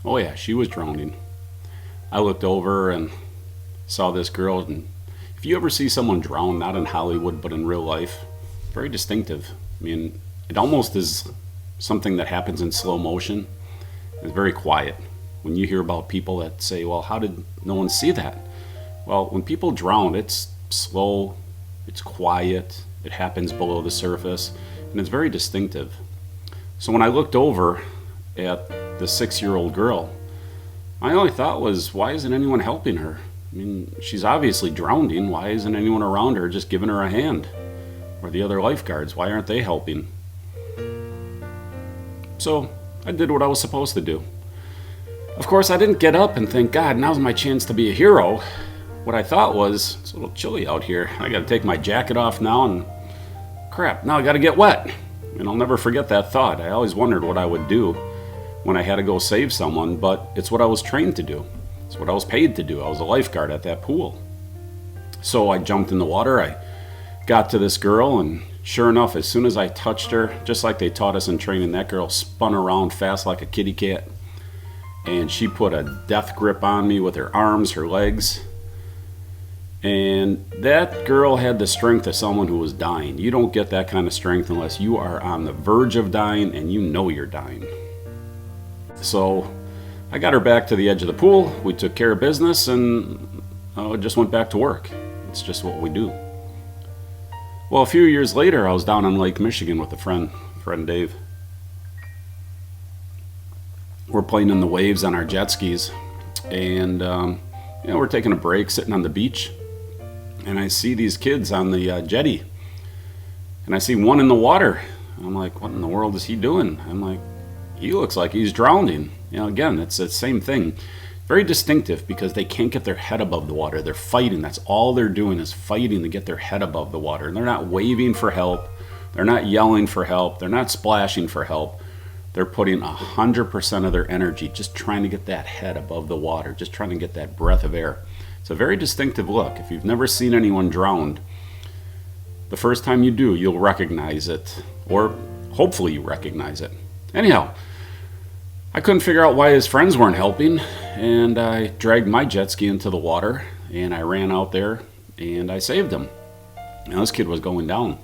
Oh yeah, she was drowning. I looked over and saw this girl, and if you ever see someone drown, not in Hollywood but in real life, very distinctive. I mean, it almost is something that happens in slow motion. It's very quiet. When you hear about people that say, well, how did no one see that? Well, when people drown, it's slow, it's quiet, it happens below the surface, and it's very distinctive. So when I looked over at the 6-year-old girl, my only thought was, why isn't anyone helping her? I mean, she's obviously drowning. Why isn't anyone around her just giving her a hand? Or the other lifeguards, why aren't they helping? So I did what I was supposed to do. Of course, I didn't get up and think, God, now's my chance to be a hero. What I thought was, it's a little chilly out here. I gotta take my jacket off now, and crap, now I gotta get wet. And I'll never forget that thought. I always wondered what I would do when I had to go save someone, but it's what I was trained to do. It's what I was paid to do. I was a lifeguard at that pool. So I jumped in the water, I got to this girl, and sure enough, as soon as I touched her, just like they taught us in training, that girl spun around fast like a kitty cat. And she put a death grip on me with her arms, her legs. And that girl had the strength of someone who was dying. You don't get that kind of strength unless you are on the verge of dying and you know you're dying. So I got her back to the edge of the pool. We took care of business and just went back to work. It's just what we do. Well, a few years later, I was down on Lake Michigan with a friend Dave. We're playing in the waves on our jet skis, and we're taking a break, sitting on the beach, and I see these kids on the jetty, and I see one in the water. I'm like, what in the world is he doing? I'm like, he looks like he's drowning. Again, it's the same thing. Very distinctive because they can't get their head above the water. They're fighting. That's all they're doing is fighting to get their head above the water. And they're not waving for help. They're not yelling for help. They're not splashing for help. They're putting 100% of their energy just trying to get that head above the water, just trying to get that breath of air. It's a very distinctive look. If you've never seen anyone drowned, the first time you do, you'll recognize it, or hopefully you recognize it. Anyhow, I couldn't figure out why his friends weren't helping, and I dragged my jet ski into the water, and I ran out there, and I saved him. Now, this kid was going down.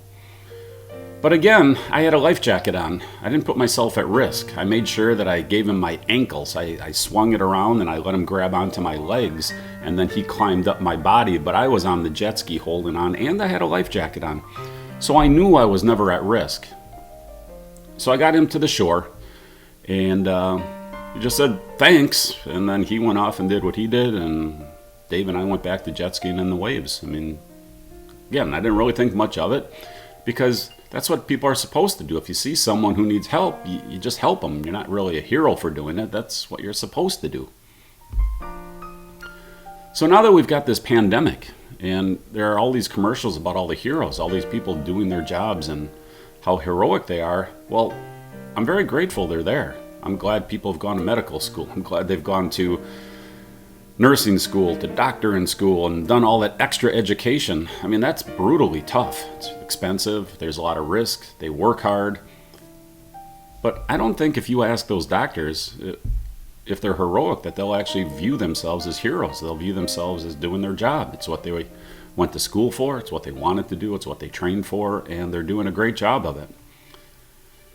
But again, I had a life jacket on. I didn't put myself at risk. I made sure that I gave him my ankles. I swung it around and I let him grab onto my legs, and then he climbed up my body, but I was on the jet ski holding on, and I had a life jacket on. So I knew I was never at risk. So I got him to the shore, and he just said, thanks, and then he went off and did what he did, and Dave and I went back to jet skiing in the waves. I mean, again, I didn't really think much of it, because that's what people are supposed to do. If you see someone who needs help, you just help them. You're not really a hero for doing it. That's what you're supposed to do. So now that we've got this pandemic, and there are all these commercials about all the heroes, all these people doing their jobs and how heroic they are, well, I'm very grateful they're there. I'm glad people have gone to medical school. I'm glad they've gone to nursing school, to doctoring school, and done all that extra education. I mean, that's brutally tough. It's expensive. There's a lot of risk. They work hard. But I don't think if you ask those doctors if they're heroic, that they'll actually view themselves as heroes. They'll view themselves as doing their job. It's what they went to school for. It's what they wanted to do. It's what they trained for, and they're doing a great job of it.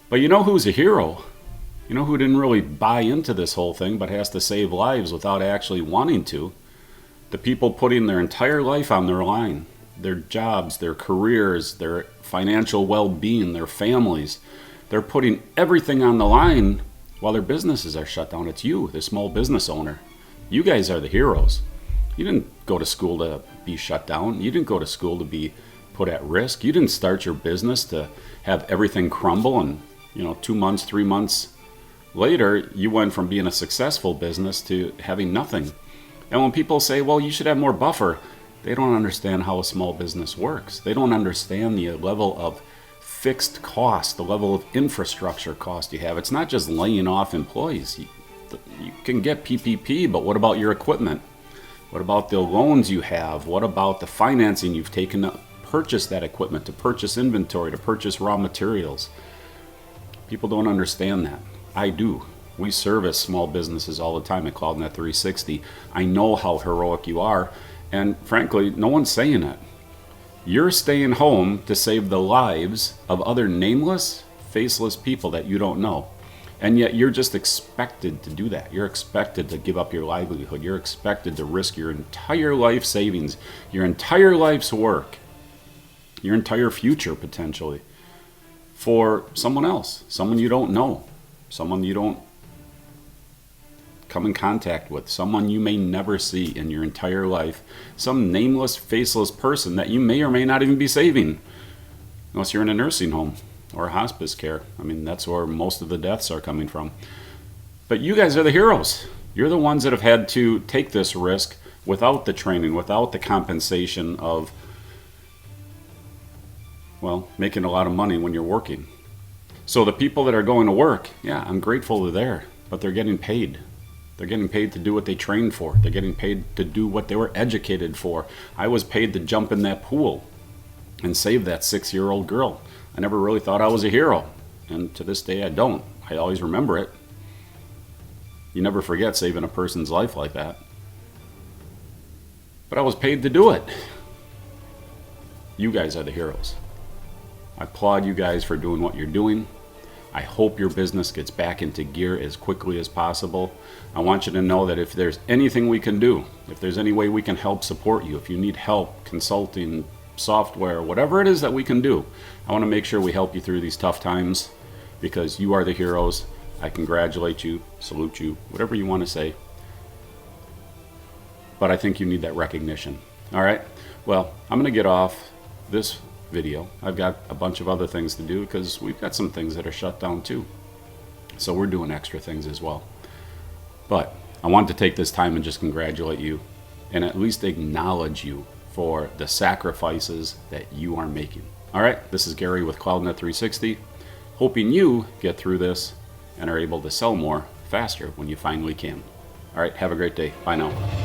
But you know who's a hero? You know who didn't really buy into this whole thing but has to save lives without actually wanting to? The people putting their entire life on their line. Their jobs, their careers, their financial well-being, their families. They're putting everything on the line while their businesses are shut down. It's you, the small business owner. You guys are the heroes. You didn't go to school to be shut down. You didn't go to school to be put at risk. You didn't start your business to have everything crumble, and 2 months, 3 months later, you went from being a successful business to having nothing. And when people say, well, you should have more buffer, they don't understand how a small business works. They don't understand the level of fixed cost, the level of infrastructure cost you have. It's not just laying off employees. You can get PPP, but what about your equipment? What about the loans you have? What about the financing you've taken to purchase that equipment, to purchase inventory, to purchase raw materials? People don't understand that. I do. We service small businesses all the time at CloudNet 360. I know how heroic you are, and frankly, no one's saying it. You're staying home to save the lives of other nameless, faceless people that you don't know. And yet you're just expected to do that. You're expected to give up your livelihood. You're expected to risk your entire life savings, your entire life's work, your entire future potentially, for someone else, someone you don't know, someone you don't come in contact with, someone you may never see in your entire life, some nameless, faceless person that you may or may not even be saving, unless you're in a nursing home or hospice care. I mean, that's where most of the deaths are coming from. But you guys are the heroes. You're the ones that have had to take this risk without the training, without the compensation of, well, making a lot of money when you're working. So the people that are going to work, yeah, I'm grateful they're there, but they're getting paid. They're getting paid to do what they trained for. They're getting paid to do what they were educated for. I was paid to jump in that pool and save that 6-year-old girl. I never really thought I was a hero, and to this day I don't. I always remember it. You never forget saving a person's life like that. But I was paid to do it. You guys are the heroes. I applaud you guys for doing what you're doing. I hope your business gets back into gear as quickly as possible. I want you to know that if there's anything we can do, if there's any way we can help support you, if you need help, consulting, software, whatever it is that we can do, I want to make sure we help you through these tough times, because you are the heroes. I congratulate you, salute you, whatever you want to say. But I think you need that recognition. All right? Well, I'm going to get off this video. I've got a bunch of other things to do because we've got some things that are shut down too. So we're doing extra things as well. But I want to take this time and just congratulate you and at least acknowledge you for the sacrifices that you are making. All right, this is Gary with CloudNet 360, hoping you get through this and are able to sell more faster when you finally can. All right, have a great day. Bye now.